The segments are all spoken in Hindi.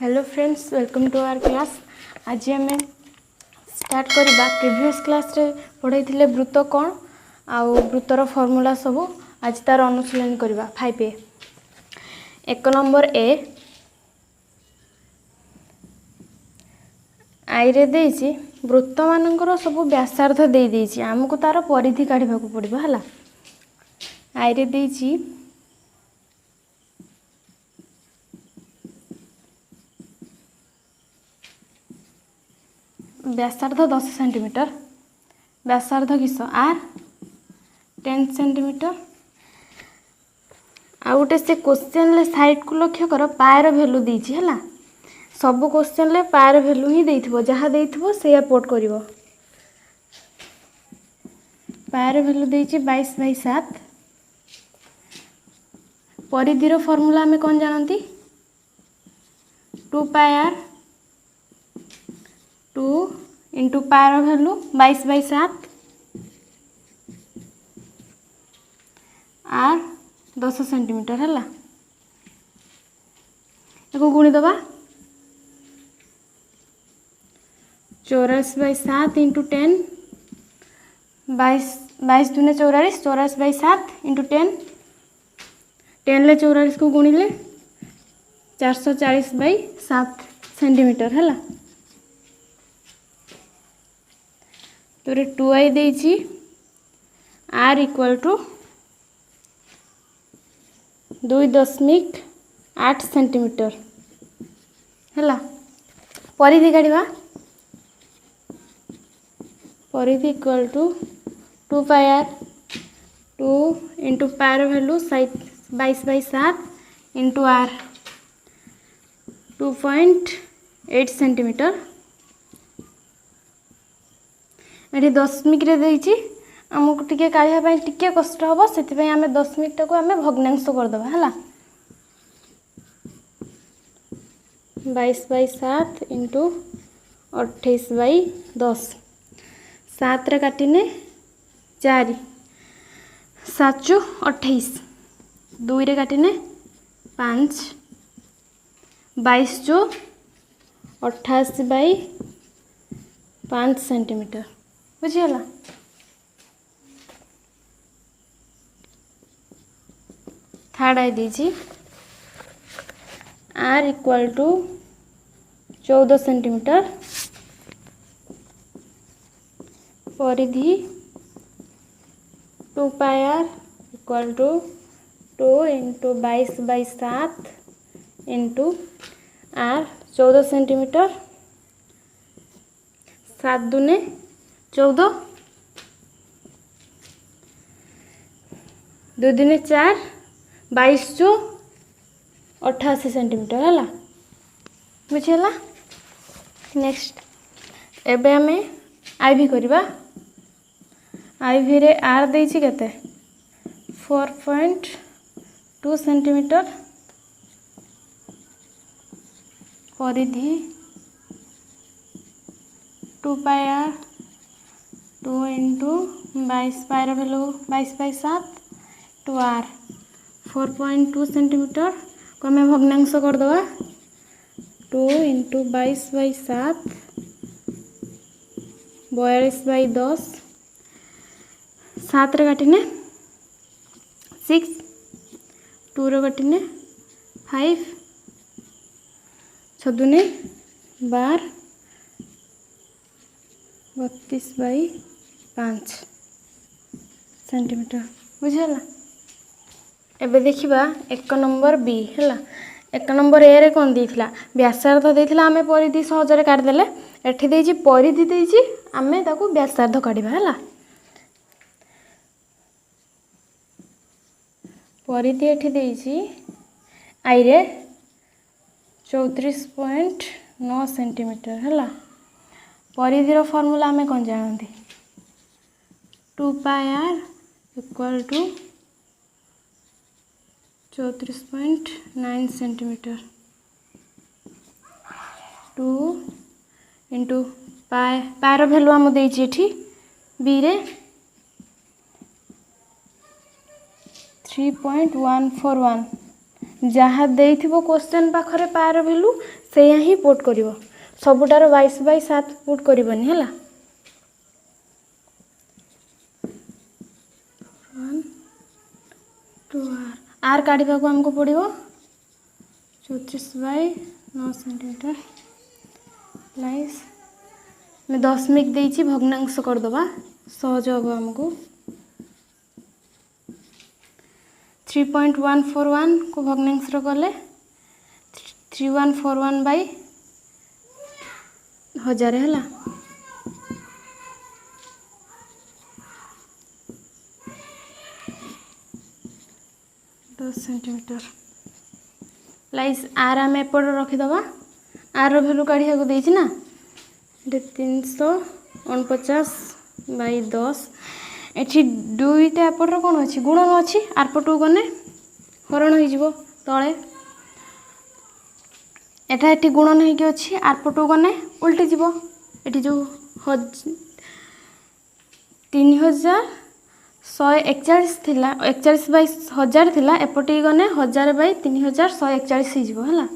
Hello friends, welcome to our class. आज आम स्टार्ट करवा प्रीवियस क्लास रे पढ़ाई थिले वृत्त कौन आउ वृत्तर फॉर्मूला सबू आज तार अनुशीलन करवा 5A। एक नंबर ए आई रे देइछि वृत्त मानकर सबू व्यासार्ध दे देइछि, आमको तार परिधि काढ़ा पड़ो है। आई रे देइछि व्यासार्ध 10 सेंटीमीटर, व्यासार्ध किस आर 10 सेंटीमीटर। आ गोटे से क्वेश्चन ले साइड को लक्ष्य कर पायर वैल्यू देइछि है। सब क्वेश्चन ले पायर वैल्यू ही देइथिबो, जहा देइथिबो से पुट करिवो। पायर वैल्यू देइछि 22/7। परिधिर फॉर्मूला हमें कौन जानती 2πr 2 इंटू पायर वैल्यू 22/7 आर 10 सेंटीमीटर है। एक गुणी दबा 84/7 इंटू 10 22 दूने 44 84/7 इंटू 10 10 ले 44 को गुणिले 440/7 सेंटीमीटर है। तो 2i देइछि r इक्वल टू 2.8 सेंटीमीटर है। परिधि काढ़ा परिधि इक्वल टू 2πr 2 इंटू पायर वैल्यू 22/7 इंटू r 2.8 सेंटीमीटर। ये दशमिक रे देइछि आमको टिके काढ़ा टिके कष्ट हम से आम दशमिक टाक आम भग्नांश करदे है। 22/7 इंटू 28/10 7 रे काटिने 4 7 चु 28 2 रे काटिने 5 22 चु 88/5 सेंटीमीटर बुझीगला। थर्ड आई दीजिए आर इक्वल टू 14 सेंटीमीटर। परिधि 2πr equal to 2 into 22/7 into r 14 centimetre. 7 दूने 14 2 दिने 4 22 चु 88 सेंटीमीटर है बुझीगला। नेक्स्ट एबे आमे आईवी करवा। आईवी रे आर देइछि केते 4.2 सेंटीमीटर। परिधि 2πr 2 इंटू 22 पायर वैल्यू 22/7 टू आर 4.2 सेंटीमीटर को हमें भग्नांश करदे 2 इंटू 22/7 42/10 7 रे काटिने 6 2 रे काटिने 5 6 दूने 12 32/5 सेंटीमीटर बुझीगला। एबे देखिबा एक नंबर बी है। एक नंबर ए रे कौन देइथिला व्यासार्ध देइथिला, आमे परिधि सहजरे काट देले। एठी देइछि परिधि देइछि आमे ताकू व्यासार्ध काढिबा है। परिधि एठी देइछि आई रे 34.9 सेंटीमीटर है। परिधिर फॉर्मूला आमे कौन जानती 2πr equal to 34.9 centimetre 2 into पायर वैल्यू आम देइछि बी रे 3.141 जहाँ देइथिबो क्वेश्चन पाखरे पार भैल्यू से ही पुट करिवो सबुटार 22/7 पुट करबनी है 2r आर काढ़ा को हमको पड़ो 34/9 सेंटीमीटर प्लस मैं दशमिक देइछि भग्नांश करदबा सहज हम हमको 3.141 को भग्नांश कले 3141/1000 है 10 सेंटीमीटर प्लस आर आम एपट रखीदबा आर भैल्यू काढ़ा को देछि ना 349/10 एठी दुईटा एपटर कौन अच्छी गुणन अच्छी आरपटू गने हरण हो तले एटा एठी गुणन होगी अच्छी आरपटू गने उल्टी जीव एठी जो 3141 थिला 41/1000 थिला एपटी गने 1000/3141 है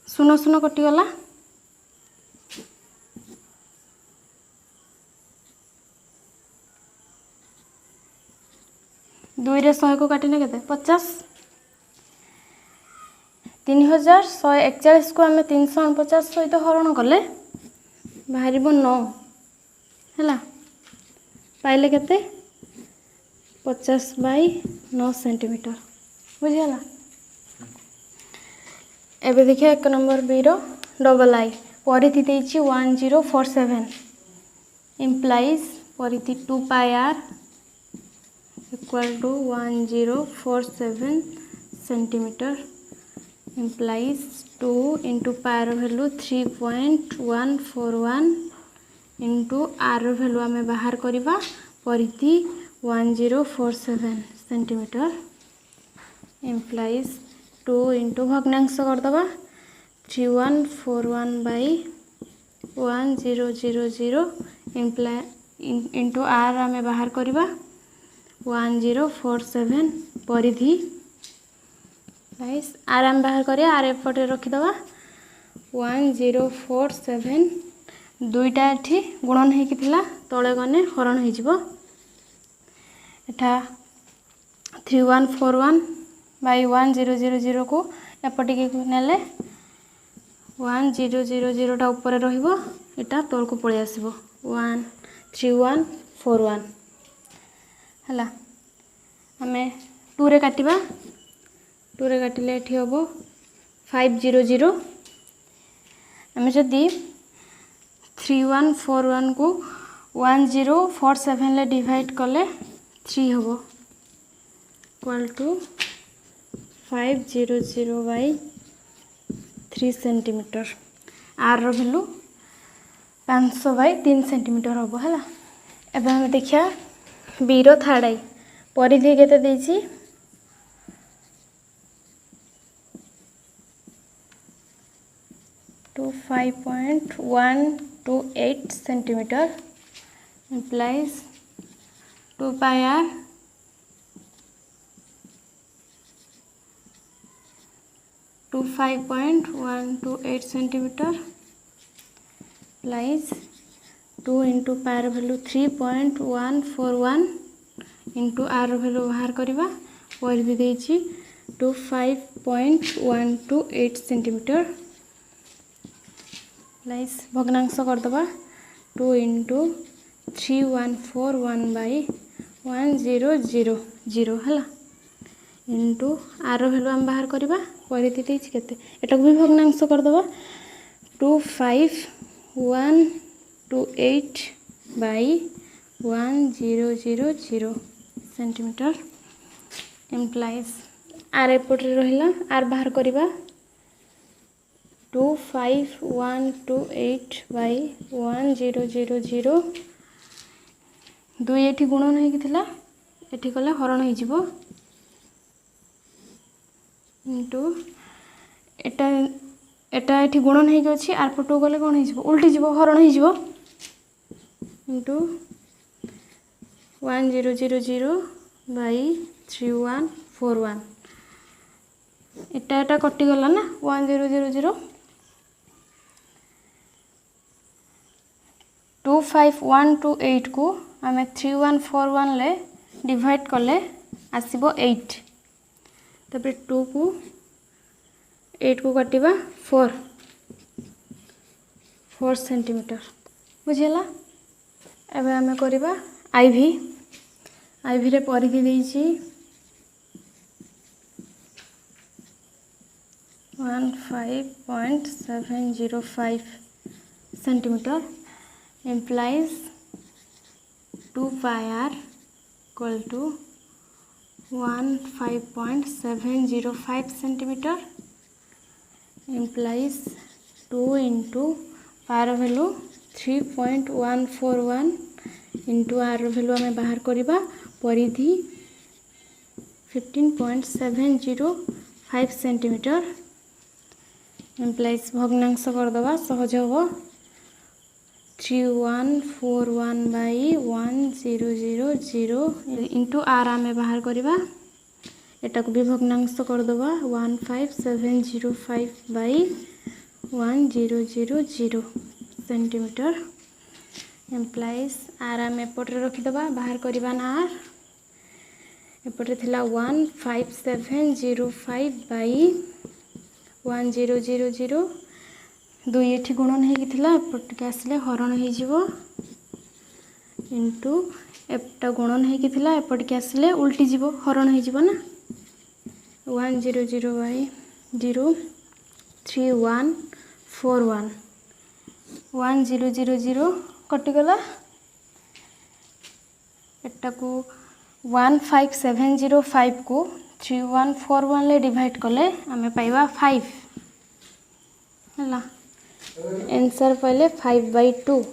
शून्य शून्य कटिगला 2 रे 100 को काटिने केते 50 3141 को आम 349 सहित हरण कले बाहर 9 है पाइले केते 50/9 सेंटीमीटर बुझीगला एबे देखिए 1 नंबर बी रो डबल आई परिधि देछि 1047 इम्प्लाइज परिधि 2πr equal to 1047 centimetre implies 2 into pi value 3.141 into r value आमे बाहर करिबा परिधि 1047 सेंटीमीटर implies 2 into भग्नांश कर दबा 3141/1000 imply into r आमे बाहर करिबा 1047 परिधि प्लस आर आम बाहर करिया आर एपटे रखीदबा 1047 दुईटा एठी गुणन होइकी थिला तळे गने हरण होई जिवो एठा 3141/1000 को एपटे के नेले 1000 टा ऊपर रहिबो एटा तळ को पळे आसीबो 3141 हला हमें 2 रे काटिबा 2 रे काटिले एठी होबो 500 हमें जदी 3141 को 1047 ले डिवाइड कले 3 होबो इक्वल टू 500/3 सेंटीमीटर आर रो वैल्यू 500/3 सेंटीमीटर होबो हला एबे हम देखिया बीरो थर्ड आई परिधि केते देछि 25.128 centimetre implies 2πr 25.128 centimetre plus 2 into pi value 3.141 into r value बाहर करिबा परिधि देछि 25.128 सेंटीमीटर प्लस भग्नांश कर दबा 2 into 3141/1000 हला इंटू आर वैल्यू आम बाहर करवा परिधि देछि केते एटा को भी भग्नांश कर दबा 25.128/1000 सेंटीमीटर इम्प्लाइज आर एपट रहिला आर बाहर करवा 25.128/1000 दुई एठी गुणन होई थिला एठी कले हरण होई जिवो इंटू एटा एटा एठी गुणन होई अछि आर पटो गले कोन होई जिवो उल्टी जिवो हरण होई जिवो इंटू 1000 बाई 3141 एटा कटिगला ना 1000 25128 को आम 3141 ले डिवाइड कले आसब 8 तापर 2 को 8 को काटिबा 4 सेंटीमीटर बुझेला। एबे आमे करिबा आईवी रे परिधि देइछि 15.705 centimetre implies 2 pi r equal to 15.705 centimeter implies 2 into r value 3.141 into r value हमें बाहर करिबा परिधि 15.705 सेंटीमीटर implies भग्नांश कर दबा सहज हो 3141 बाई 1000 इंटू आर आम बाहर करवा एटा को भी भग्नांश कर दबा 15705 बाई 1000 सेंटीमीटर एम्प्लाइज आर आम एपटे रखीदबा बाहर करवा ना आर एपटे थिला 15705 बाई 1000 दुई एठी गुणन होइथिला एपटके आसले हरण हो जिवो इंटू एपटा गुणन होइथिला एपटके आसले उल्टी जिवो हरण हो जिवो ना 100 बाई 03141 1000 कटिगला एटा को 15705 को 3141 ले डिवाइड कले आमे पाइबा 5 हला आंसर पहले 5/2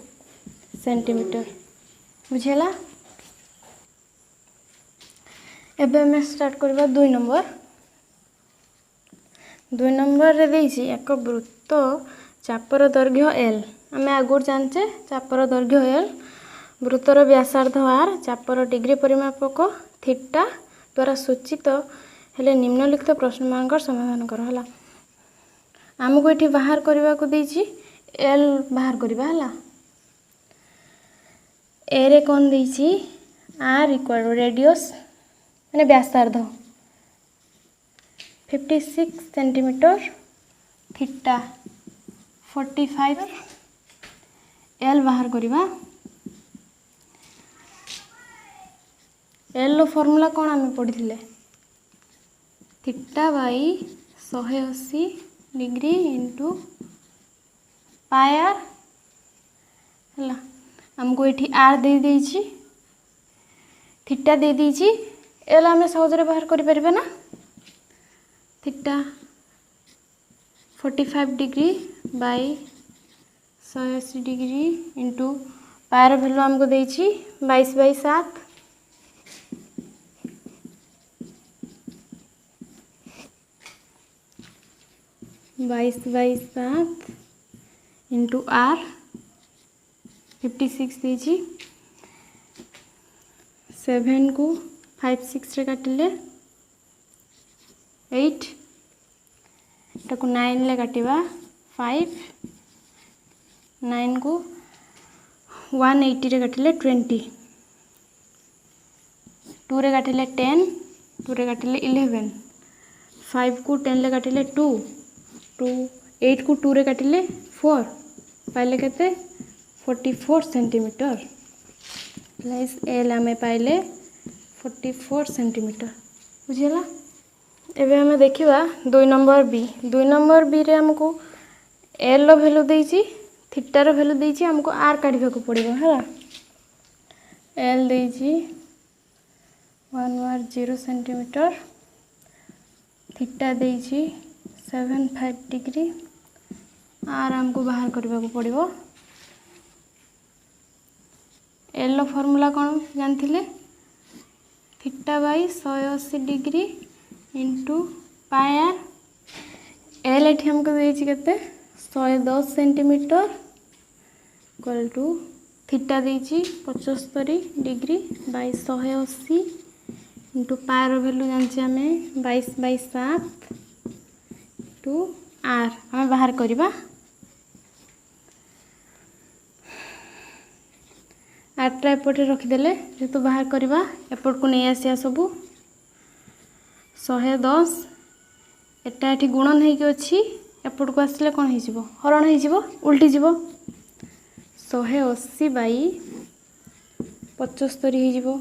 सेंटीमीटर बुझेला। एबे मैं स्टार्ट करबा 2 नंबर रे देइछि एक वृत्त चापर दैर्घ्य l आमे आगुर जानचे चापर दैर्घ्य l वृत्तर व्यासार्ध r चापर डिग्री परिमापक थीटा द्वारा सूचित हेले निम्नलिखित प्रश्नमानकर समाधान कर हला। आमको ये बाहर करने को देछि एल बाहर करवा हला ए रे कौन देछि आर इक्वल रेडियस माने व्यासार्ध 56 सेंटीमीटर थीटा 45 एल बाहर करवा एल रो फॉर्मूला कौन आम पढ़ी theta by 180 degree into pi r है आमको ये आर दे देछि थीटा दे देछि एल आम सहजरे बाहर करें ना theta 45 degree by 180 degree into पायर भैल्यू आमको देछि 22/7 22/7 इंटू आर 56 दीजिए 7 को 5 6 रे काटिले 8 ताको 9 ले काटिबा 5 9 को 180 रे काटिले 20 2 रे काटिले 10 2 रे काटिले 11 5 को 10 ले काटिले 2 8 को 2 रे काटिले 4 पाइले केते 44 सेंटीमीटर प्लस एल आमे पाइले 44 सेंटीमीटर बुझेला। एबे हमें देखिबा 2 नंबर बी रे हमको एल रो वैल्यू देछि थीटा रो वैल्यू देछि हमको आर काढिबा को पड़िबो हला एल देछि 110 सेंटीमीटर थीटा देछि 75 डिग्री आर हमको बाहर करने को पड़ो एल फॉर्मूला कौन जानते theta by 180 degree into pi r l एटी हमको देछि केते 110 सेंटीमीटर इक्वल टू थीटा देइछि 75 डिग्री बाई 180 इंटू पायर वैल्यू जानछि आमे 22/7 टू आर आमे बाहर करबा। आरटा एपटे रखिदेले जेतु बाहर करबा एपट को नहीं आसिया सबू 110 एटा एठी गुणन हेकि अछि एपट को आसले कोन हे जिवो हरण हे जिवो उल्टी जिवो 180 बाई 75 हे जिवो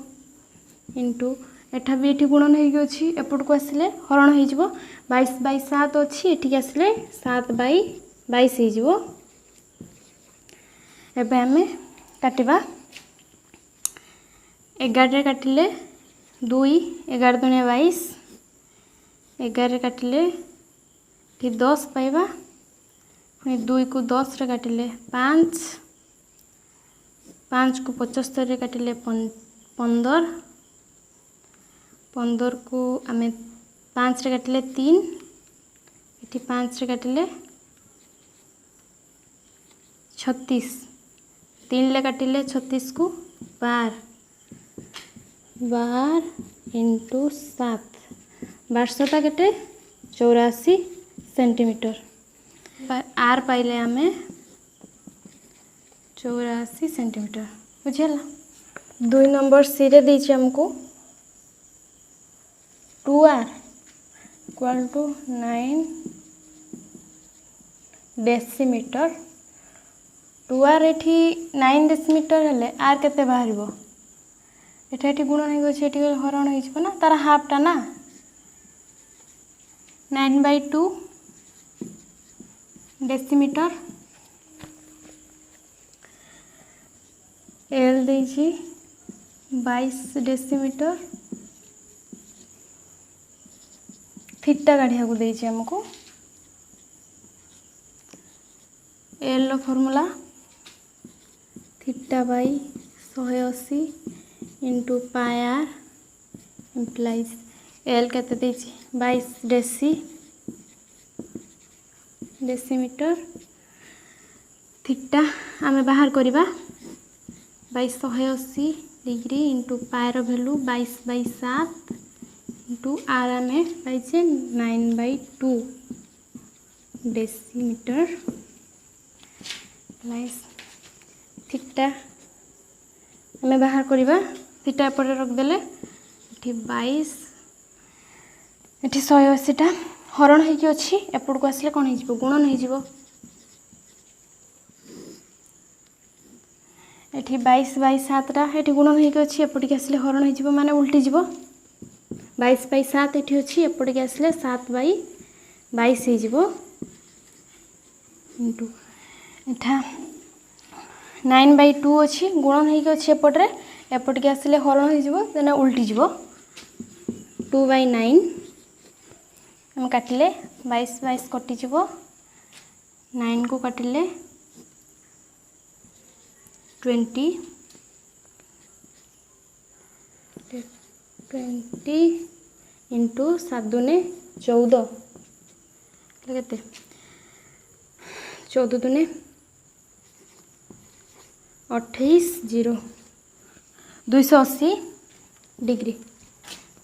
इंटू एठा भी एठी गुणन हेकि अछि एपट को आसले हरण हे जिवो 22/7 अछि एठी के आसले 7/22 हे जिवो। एबे हमें काटिबा 11 काटिले 2 11 दुनिया 22 11 काटिले कि 10 पाइबा 2 को 10 रे काटिले 5 5 को 75 रे काटिले 15 15 को आमे 5 रे काटिले 3 इठी 5 रे काटिले 36 3 ले काटिले 36 को 12 इंटू 7 1200 केटे 84 सेंटीमीटर आर पाइले आमे 84 सेंटीमीटर बुझेला। 2 नंबर सी रे देछि हमको 2r equal to 9 decimetre 2r एठी 9 डेसीमीटर हेले आर केते बाहरिबो एठा एठी गुणन हे गछ एठी हरण हे छिबो ना तार हाफ टा ना 9/2 डेसीमीटर एल देछि 22 डेसीमीटर थीटा काढिया को देछि हमको एल रो formula theta by 180 into pi r implies l केते देछि 22 डेसीमीटर थीटा आमे बाहर करिबा 180 डिग्री इंटू पाई रो वैल्यू 22/7 इंटू आर आमे पाइछे 9/2 डेसीमीटर प्लस थीटा आमे बाहर करिबा थीटा पर रख देले एठी 22 एठी 180 टा हरण हे कि अछि एपड को आसले कोन हे जिवो गुणन हे जिवो एठी 22/7 टा एठी गुणन हे कि अछि एपड के आसले हरण हे जिवो माने उल्टी जिवो 22/7 एठी अछि एपड के आसले 7/22 हे जिवो इंटू एठा 9/2 अछि गुणन हे कि अछि एपड रे एपड के आसले हरण हे जिवो देना उल्टी जिवो 2/9 हम काटिले 22 कटि जिवो 9 को काटिले 20 इंटू 7 दुने 14 केते 14 दुने 28 0 280 डिग्री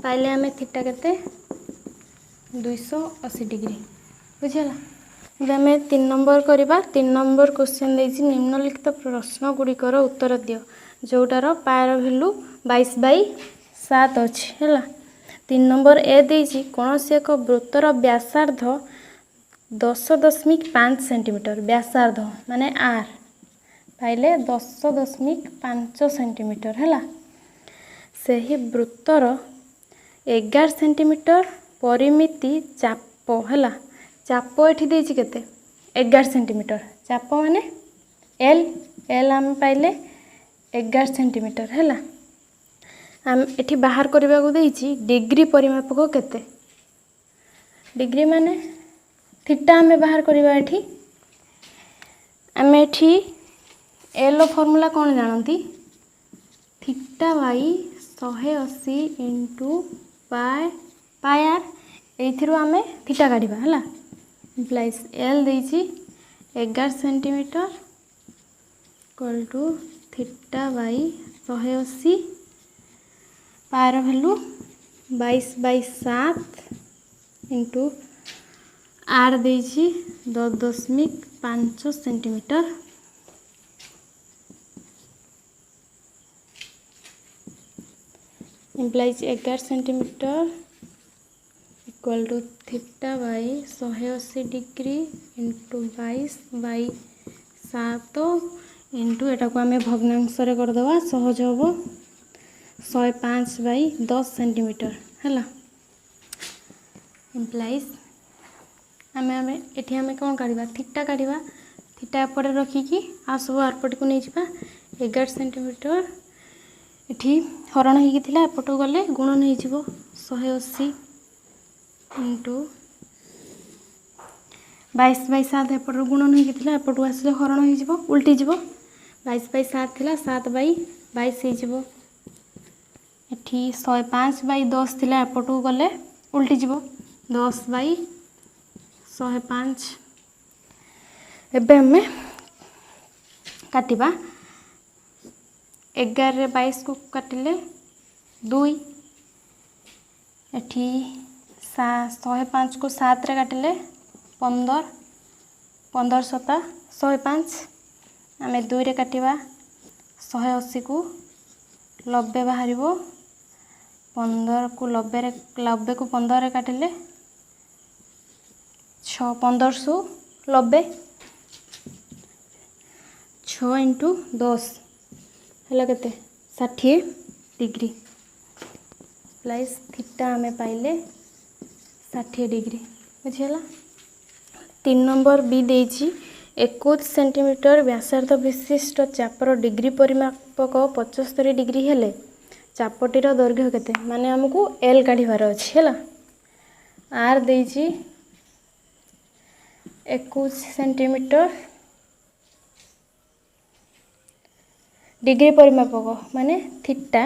पाइले आमे थीटा केते 280 डिग्री बुझला। जे आमे 3 नंबर करबा 3 नंबर क्वेश्चन देछि निम्नलिखित प्रश्न गुड़िकर उत्तर दियो जोटार पायर वैल्यू 22/7 अछि हैला। 3 नंबर ए देछि कोनोसी एक वृत्तर व्यासार्ध 10.5 सेंटीमीटर व्यासार्ध माने आर पाइले 10.5 सेंटीमीटर हैला। सही वृत्तर 11 सेंटीमीटर परिमिति चाप हैला चाप एठी देछि केते 11 सेंटीमीटर चाप माने एल एल हम पाइले 11 सेंटीमीटर हैला। हम एठी बाहर करबा को देछि डिग्री परिमापक केते डिग्री माने थीटा हमें बाहर करबा एठी हमें एठी एल रो फार्मूला कौन जानती theta by 180 into pi r एथिरो आमे थीटा काढिबा हला इम्प्लाइज एल देछि 11 centimetre equal to theta by 180 पार भैल्यू 22/7 इंटू आर देछि 10.5 centimetre implies 11 centimetre equal to theta by 180 degree into 22/7 into एटा को आम भग्नांश करदे सहज हम 105/10 सेंटीमीटर है इम्प्लाइज आम एटी आम कौन काढ़ा थीटा काढ़ा थीटा एपटे रखिकी आ सब आरपट को नहीं जावा 11 सेंटीमीटर एटी हरण होगी एपटू गले गुणन हो 180 इंटू 22/7 एपट गुणन होगी एपटू आसिले हरण हो उल्टी 22/7 थिला 7/22 हो एटी 105/10 थिला एपटू गले उल्टी 10/105 एबे हमें काटिबा 11 रे 22 को काटिले 2 एठी 105 को 7 रे काटिले 15 15 7 105 आम 2 रे काटिबा 180 को 90 बाहर 15 को 90 को 15 रे काटिले 1590 6 इंटू 10 है के 60 डिग्री प्लस थीटा आम पाइले 60 डिग्री बुझीगला 3 नंबर बी देछि 21 सेंटीमीटर व्यासार्ध विशिष्ट चापर डिग्री परिमापक 75 डिग्री हेले चापटीर दैर्घ्य केते माने हमको एल काढ़ीबार अछि हैला आर देछि 21 सेंटीमीटर डिग्री परिमापक माने थीटा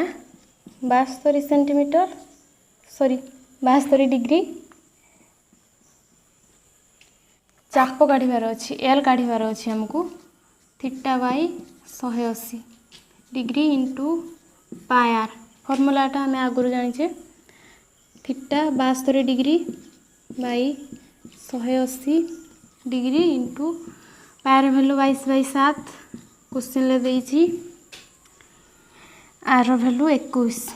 72 सेंटीमीटर 72 डिग्री चाप काढ़ीबार अछि एल काढ़ीबार अछि हमको theta by 180 degree into pi r फॉर्मूलाटा हमें आगुरी जानिछे theta 72 degree by 180 degree into पायर भैल्यू 22/7 क्वेश्चन ले देछि आर भैल्यू 21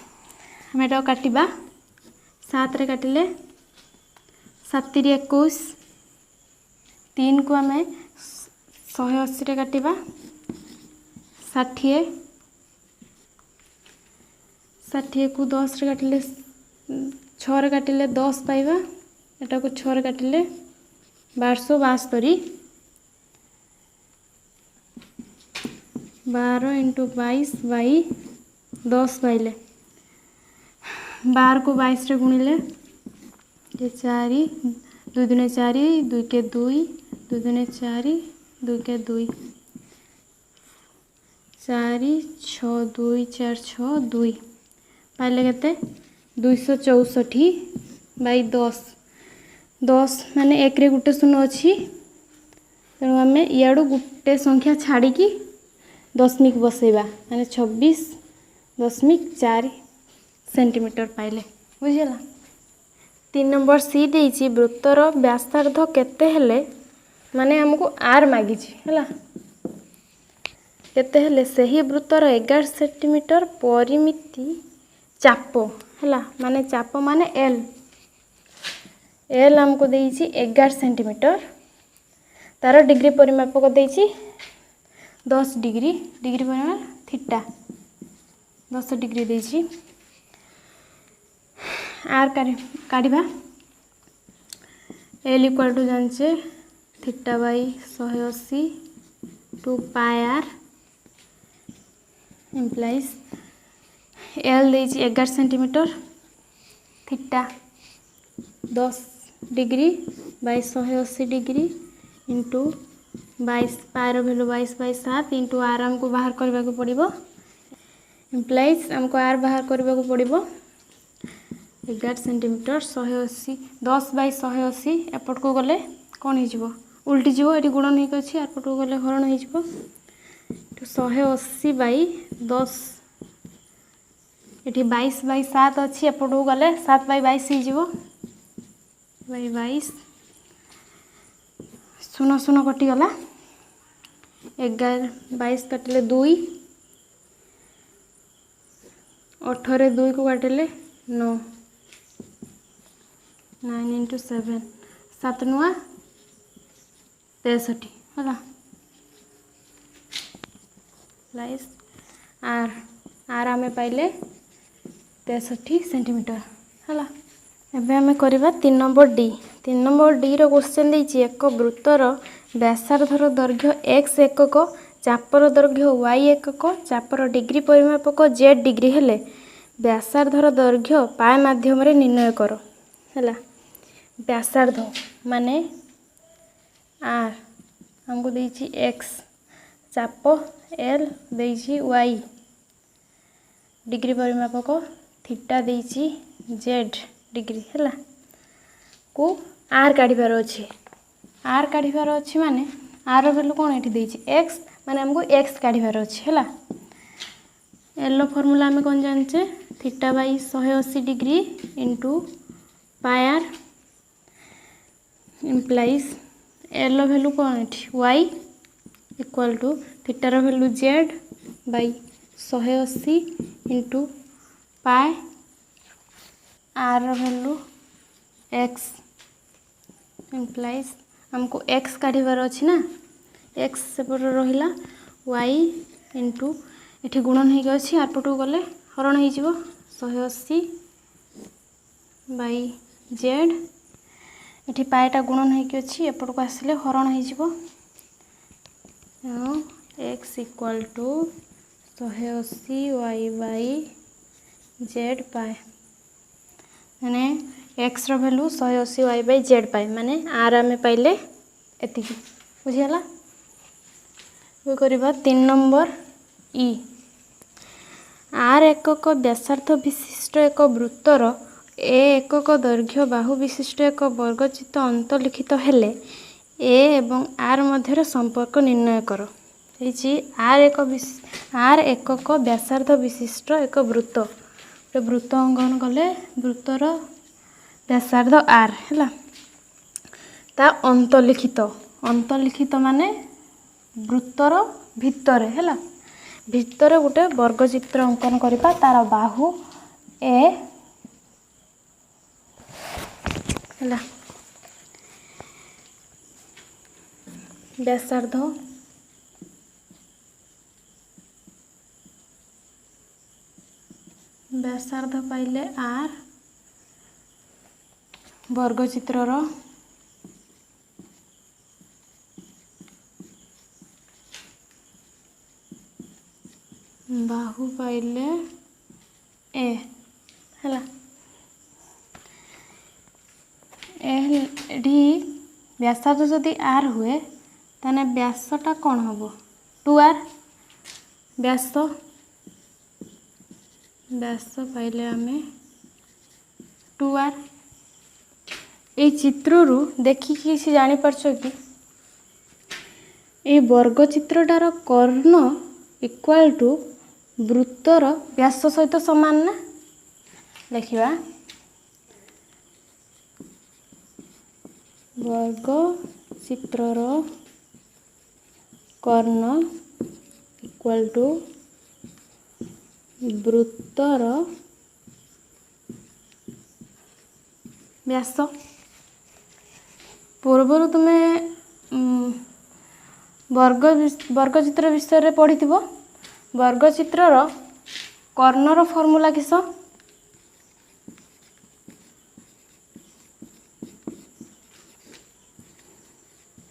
हम एटा काटिबा 7 रे काटिले 7 रे 21 3 को आम 180 रे काटिबा 60 को 10 रे काटिले 6 रे काटिले 10 पाइबा एटा को 6 रे काटिले 1272 12 इंटू 22/10 पाइले 12 को 22 रे गुणिले 4 2 दूने 4 2 के 2 2 दूने 4 2 के 2 4 6 2 4 6 2 पाइले केते 264/10 10 माने 1 रे गुटे शून्य अच्छी तेणु आम इयाड़ू गुटे संख्या छाड़ी दशमिक बसैबा माने 26.4 सेंटीमीटर पाइले बुझीगला 3 नंबर सी देछि वृत्तर व्यासार्ध केते हेले माने हमको आर मागिछि हला केते हेले सही वृत्तर 11 सेंटीमीटर परिमिति चाप हला माने चाप माने एल एल हमको देछि 11 सेंटीमीटर तार डिग्री परिमापक देछि 10 डिग्री डिग्री परिमाप थीटा 10 डिग्री देछि आर काढ़ा एल इक्वल टू जानिचे theta by 180 to pi r implies l देछि 11 centimetre theta 10 degree by 180 degree into 22 पायर भैल्यू 22/7 इंटू आर आमको बाहर करने को पड़ो इम्प्लाइज आमको आर बाहर करने को पड़ो 11 सेंटीमीटर 180 10/180 एपट को गले कौन हो उल्टी जीव ये गुणन होगी अच्छी एपट को गले हरण 180 बाई 10 ये 22 बाई 7 अच्छी एपटू गले 7 बाई 22 हो बाई 22 शून शून कटिगला 11 22 काटिले 2 18 2 को काटिले 9 9 इंटू 7 7 नुआ 63 है प्लस आर आर आम पाइले 63 सेंटीमीटर है एबे आम करवा 3 नंबर डी रो क्वेश्चन देछि एक वृत्तर व्यासार्धर दैर्घ्य x एकक चापर दैर्घ्य y एकक चापर डिग्री परिमापक z डिग्री हेले व्यासार्धर दैर्घ्य पाए माध्यम रे निर्णय कर है व्यासार्ध माने आर हमको देछि x चाप l देछि y डिग्री परिमापक थीटा देछि z डिग्री है को आर काढ़ार अच्छे आर काढ़ार अच्छे माने आर भैल्यू कौन ये देछि x माने हमको x काढ़ार अच्छे है एल फॉर्मूला आम कौन जाने theta by 180 degree into pi r implies l value कौन ये y इक्वल टू थीटार value z by 180 into pi r value x implies हमको x काढ़ार अच्छी ना x सेपट रहा y इंटू ये गुणन हो अच्छी आरपटू गले हरण हो 180 बाई जेड ये पाएटा गुणन हो अच्छी एपट को आसिले हरण हो x equal to 180 y by z pi माने x रो value 180 y by z pi माने आर आम पाइले एति बुझीगला वो करबा 3 नंबर ई आर एकक व्यासार्ध विशिष्ट एक वृत्तर ए एकक दैर्घ्य बाहु विशिष्ट एक वर्गचित अंतलिखित हेले ए एवं आर मध्य संपर्क निर्णय कर आर एकक व्यासार्ध विशिष्ट एक वृत्त वृत्त अंकन कले वृत्तर व्यासार्ध आर है ता अंतलिखित माने वृत्तर भितर है भितर गोटे वर्गचित्र अंकन करबा तार बाहु ए है व्यासार्ध व्यासार्ध पाइले आर वर्गचित्रर बाहु पाइले ए है एडी व्यासार्ध जदि आर हुए ताने व्यासटा कौन हम 2r व्यास पाइले आमे 2r ये चित्रु देखिए किसी जानी पारछ कि ये वर्गचित्रटार कर्ण इक्वल टू वृत्तर व्यास सहित समान ना देखिवा वर्गचित्रर कर्ण इक्वल टू वृत्तर व्यास पूर्वर तुम्हें वर्गचित्र विषय रे पढ़ी वर्गचित्रर कर्णर फॉर्मूला किस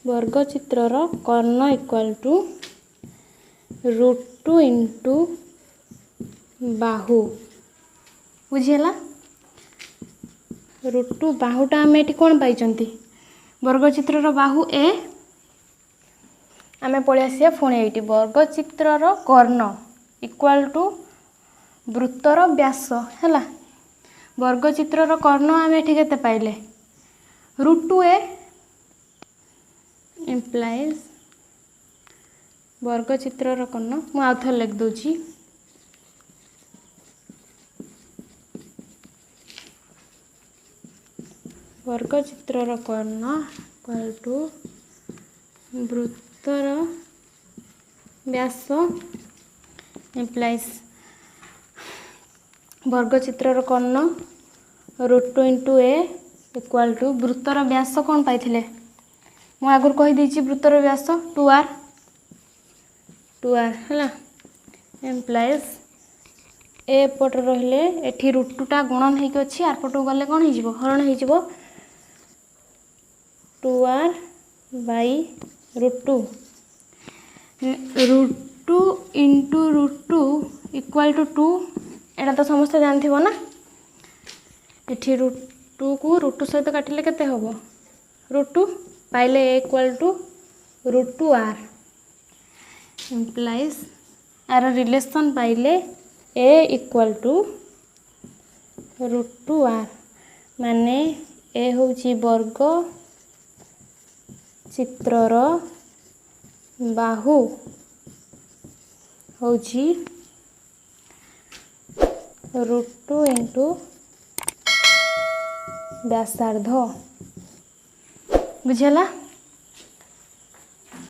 वर्गचित्रर कर्ण इक्वल टू √2 इंटू बाहु बुझीला √2 बाहुटा आम ये कौन पाई वर्गचित्रर बाहु ए आम पलि आसिया पुणी ये वर्गचित्रर कर्ण इक्वल टू वृत्तर व्यास है वर्गचित्रर कर्ण आम ये के पाइले √2 ए इम्प्लाइज ବର୍ଗଚିତ୍ରର କର୍ଣ୍ଣ ମୁଁ ଆଉ ଥରେ ଲେଖିଦେଉଛି। ବର୍ଗଚିତ୍ରର କର୍ଣ୍ଣ ଇକ୍ୱାଲ୍ ଟୁ ବୃତ୍ତର ବ୍ୟାସ ଇମ୍ପ୍ଲାଇଜ୍ ବର୍ଗଚିତ୍ରର କର୍ଣ୍ଣ √2 × a ଇକ୍ୱାଲ୍ ଟୁ ବୃତ୍ତର ବ୍ୟାସ କ'ଣ ପାଇଥିଲେ? ମୁଁ ଆଗରୁ କହିଦେଇଛି ବୃତ୍ତର ବ୍ୟାସ 2r ହେଲା ଇମ୍ପ୍ଲାଇଜ୍ ଏ ପଟେ ରହିଲେ ଏଠି √2ଟା ଗୁଣନ ହେଇକି ଅଛି ଆର ପଟକୁ ଗଲେ କ'ଣ ହେଇଯିବ? ହରଣ ହେଇଯିବ 2r ବାଇ √2 √2 × √2 ଇକ୍ୱାଲ୍ ଟୁ 2 ଏଇଟା ତ ସମସ୍ତେ ଜାଣିଥିବ ନା। ଏଠି √2କୁ √2 ସହିତ କାଟିଲେ କେତେ ହେବ? √2 ପାଇଲେ a equal two √2r implies R relation ପାଇଲେ a ଇକ୍ୱାଲ୍ ଟୁ √2r ମାନେ a ହେଉଛି ବର୍ଗ ଚିତ୍ରର ବାହୁ ହେଉଛି √2 × ବ୍ୟାସାର୍ଦ୍ଧ ବୁଝିହେଲା।